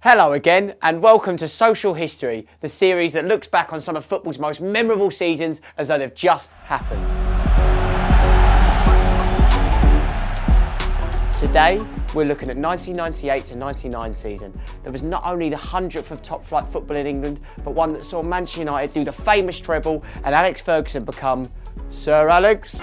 Hello again and welcome to Social History, the series that looks back on some of football's most memorable seasons as though they've just happened. Today, we're looking at 1998 to 99 season. There was not only the 100th of top flight football in England, but one that saw Manchester United do the famous treble and Alex Ferguson become Sir Alex.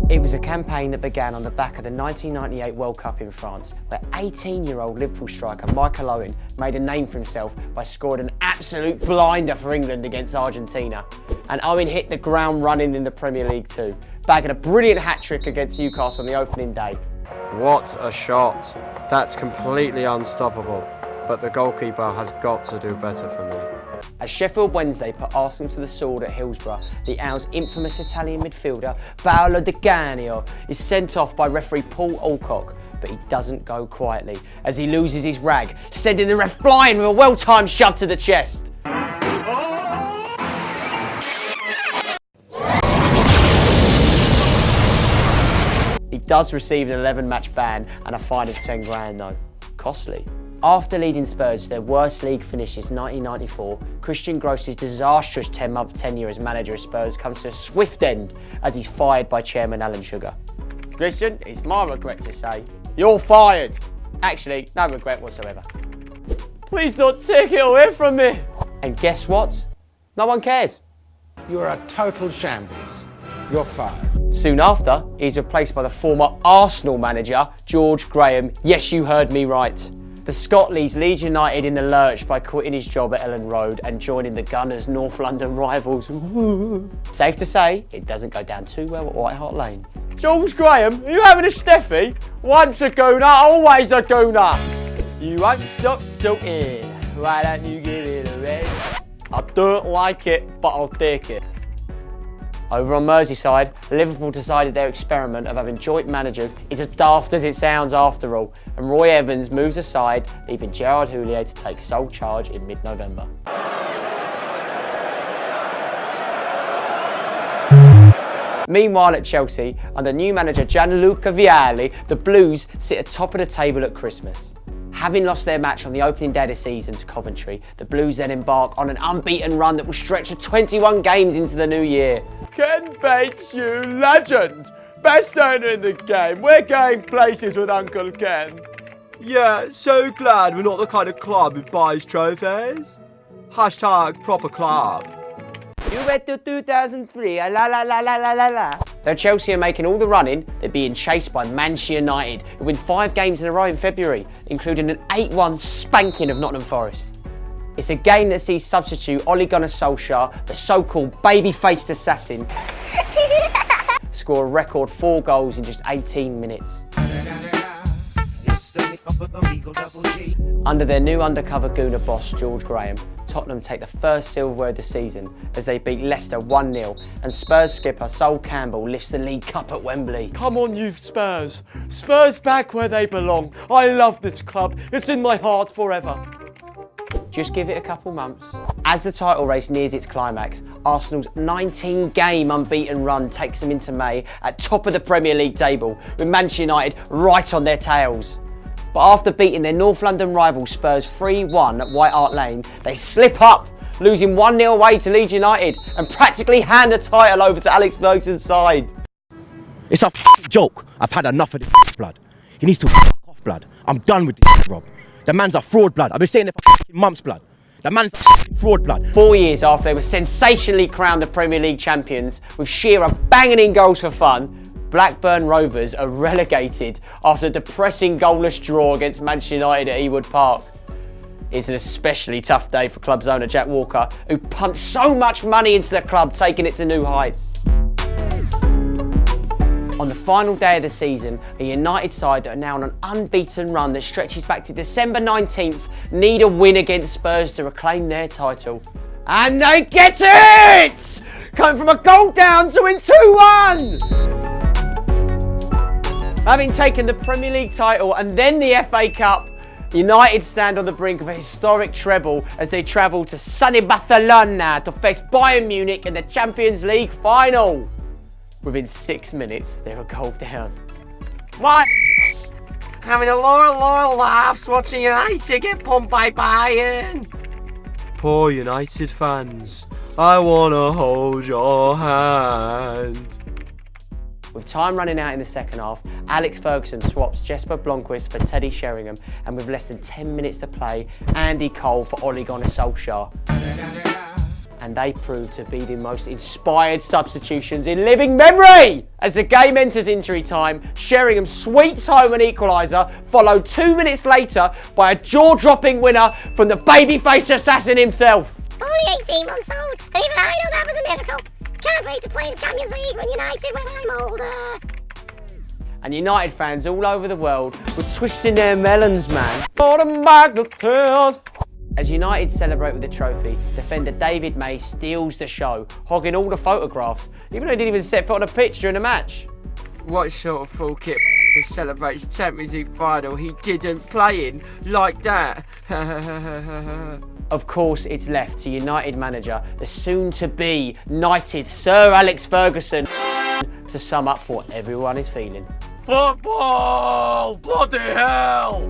It was a campaign that began on the back of the 1998 World Cup in France, where 18-year-old Liverpool striker Michael Owen made a name for himself by scoring an absolute blinder for England against Argentina. And Owen hit the ground running in the Premier League too, bagging a brilliant hat-trick against Newcastle on the opening day. What a shot! That's completely unstoppable, but the goalkeeper has got to do better for me. As Sheffield Wednesday put Arsenal to the sword at Hillsborough, the Owls' infamous Italian midfielder Paolo Di Canio is sent off by referee Paul Alcock, but he doesn't go quietly as he loses his rag, sending the ref flying with a well-timed shove to the chest. He does receive an 11-match ban and a fine of 10 grand though. Costly. After leading Spurs to their worst league finish since 1994, Christian Gross's disastrous 10-month tenure as manager of Spurs comes to a swift end as he's fired by chairman Alan Sugar. Christian, it's my regret to say, you're fired. Actually, no regret whatsoever. Please don't take it away from me. And guess what? No one cares. You're a total shambles. You're fired. Soon after, he's replaced by the former Arsenal manager, George Graham. Yes, you heard me right. The Scot leaves Leeds United in the lurch by quitting his job at Ellen Road and joining the Gunners' North London rivals. Safe to say, it doesn't go down too well at White Hart Lane. George Graham, are you having a Steffi? Once a gooner, always a gooner. You won't stop talking, why don't you give it a rest? I don't like it, but I'll take it. Over on Merseyside, Liverpool decided their experiment of having joint managers is as daft as it sounds after all, and Roy Evans moves aside, leaving Gerard Houllier to take sole charge in mid-November. Meanwhile at Chelsea, under new manager Gianluca Vialli, the Blues sit atop of the table at Christmas. Having lost their match on the opening day of the season to Coventry, the Blues then embark on an unbeaten run that will stretch to 21 games into the new year. Ken Bates, you legend! Best owner in the game. We're going places with Uncle Ken. Yeah, so glad we're not the kind of club who buys trophies. Hashtag proper club. You went to 2003, la la la la la la la. Though Chelsea are making all the running, they're being chased by Manchester United, who win 5 games in a row in February, including an 8-1 spanking of Nottingham Forest. It's a game that sees substitute Ole Gunnar Solskjaer, the so-called baby-faced assassin, score a record 4 goals in just 18 minutes. Under their new undercover gooner boss, George Graham, Tottenham take the first silverware of the season as they beat Leicester 1-0 and Spurs skipper Sol Campbell lifts the League Cup at Wembley. Come on you Spurs. Spurs back where they belong. I love this club. It's in my heart forever. Just give it a couple months. As the title race nears its climax, Arsenal's 19-game unbeaten run takes them into May at top of the Premier League table, with Manchester United right on their tails. But after beating their North London rival Spurs 3-1 at White Hart Lane, they slip up, losing 1-0 away to Leeds United and practically hand the title over to Alex Ferguson's side. It's a joke. I've had enough of this blood. He needs to off blood. I'm done with this, Rob. The man's a fraud blood. I've been saying it for months blood. The man's fraud blood. 4 years after they were sensationally crowned the Premier League champions, with Shearer banging in goals for fun, Blackburn Rovers are relegated after a depressing goalless draw against Manchester United at Ewood Park. It's an especially tough day for club's owner Jack Walker, who pumped so much money into the club, taking it to new heights. On the final day of the season, a United side that are now on an unbeaten run that stretches back to December 19th need a win against Spurs to reclaim their title. And they get it! Coming from a goal down to win 2-1! Having taken the Premier League title and then the FA Cup, United stand on the brink of a historic treble as they travel to sunny Barcelona to face Bayern Munich in the Champions League final. Within 6 minutes, they're a goal down. My having a lot of laughs watching United get pumped by Bayern. Poor United fans, I wanna hold your hand. With time running out in the second half, Alex Ferguson swaps Jesper Blomqvist for Teddy Sheringham, and with less than 10 minutes to play, Andy Cole for Ole Gunnar Solskjaer. And they proved to be the most inspired substitutions in living memory! As the game enters injury time, Sheringham sweeps home an equaliser, followed 2 minutes later by a jaw-dropping winner from the baby-faced assassin himself. Only 18 months old, and even I know that was a miracle. Can't wait to play in the Champions League when United when I'm older. And United fans all over the world were twisting their melons, man. For the Magneteers! As United celebrate with the trophy, defender David May steals the show, hogging all the photographs, even though he didn't even set foot on a pitch during the match. What sort of fool kid celebrates the Champions League final he didn't play in like that? Of course, it's left to United manager, the soon-to-be knighted Sir Alex Ferguson, to sum up what everyone is feeling. Football! Bloody hell!